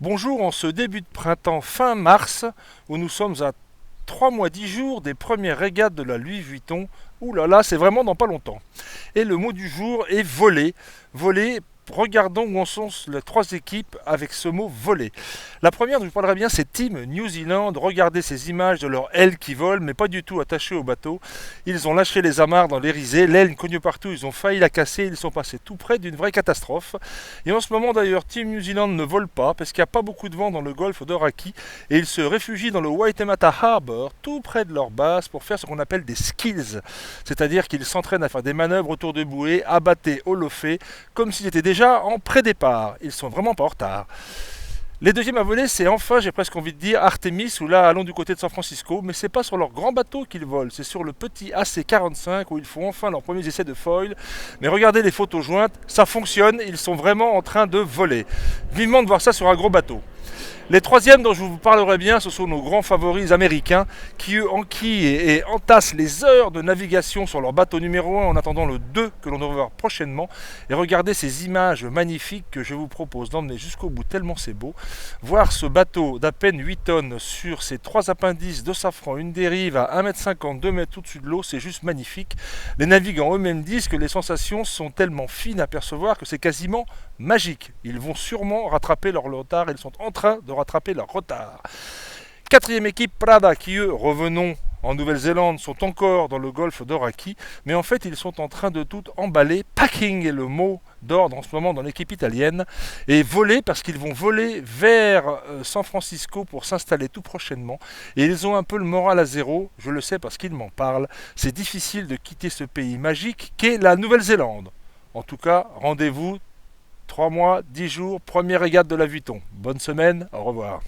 Bonjour, en ce début de printemps fin mars, où nous sommes à 3 mois 10 jours des premières régates de la Louis Vuitton. Ouh là là, c'est vraiment dans pas longtemps. Et le mot du jour est voler. Voler, regardons où en sont les trois équipes avec ce mot voler. La première dont je parlerai bien, c'est Team New Zealand. Regardez ces images de leur aile qui vole, mais pas du tout attachées au bateau. Ils ont lâché les amarres dans les risées, l'aile cogne partout, ils ont failli la casser, ils sont passés tout près d'une vraie catastrophe. Et en ce moment d'ailleurs, Team New Zealand ne vole pas parce qu'il n'y a pas beaucoup de vent dans le golfe d'Oraki et ils se réfugient dans le Waitemata Harbour, tout près de leur base, pour faire ce qu'on appelle des skills. C'est-à-dire qu'ils s'entraînent à faire des manœuvres autour de bouées, abattés, holophées, comme s'ils étaient déjà en pré-départ. Ils sont vraiment pas en retard. Les deuxièmes à voler, c'est enfin, j'ai presque envie de dire, Artemis, ou là, allons du côté de San Francisco, mais c'est pas sur leur grand bateau qu'ils volent, c'est sur le petit AC-45 où ils font enfin leurs premiers essais de foil. Mais regardez les photos jointes, ça fonctionne, ils sont vraiment en train de voler. Vivement de voir ça sur un gros bateau. Les troisièmes dont je vous parlerai bien, ce sont nos grands favoris américains qui eux enquillent et entassent les heures de navigation sur leur bateau numéro 1 en attendant le 2 que l'on devrait voir prochainement. Et regardez ces images magnifiques que je vous propose d'emmener jusqu'au bout tellement c'est beau. Voir ce bateau d'à peine 8 tonnes sur ses trois appendices de safran, une dérive à 1,50 m, 2 mètres au-dessus de l'eau, c'est juste magnifique. Les navigants eux-mêmes disent que les sensations sont tellement fines à percevoir que c'est quasiment magique. Ils vont sûrement rattraper leur retard, ils sont en train de rattraper leur retard. Quatrième équipe, Prada, qui eux, revenons en Nouvelle-Zélande, sont encore dans le golfe d'Oraki, mais en fait ils sont en train de tout emballer. Packing est le mot d'ordre en ce moment dans l'équipe italienne, et voler parce qu'ils vont voler vers San Francisco pour s'installer tout prochainement, et ils ont un peu le moral à zéro, je le sais parce qu'ils m'en parlent. C'est difficile de quitter ce pays magique qu'est la Nouvelle-Zélande. En tout cas, rendez-vous 3 mois, 10 jours, première régate de la Vuitton. Bonne semaine, au revoir.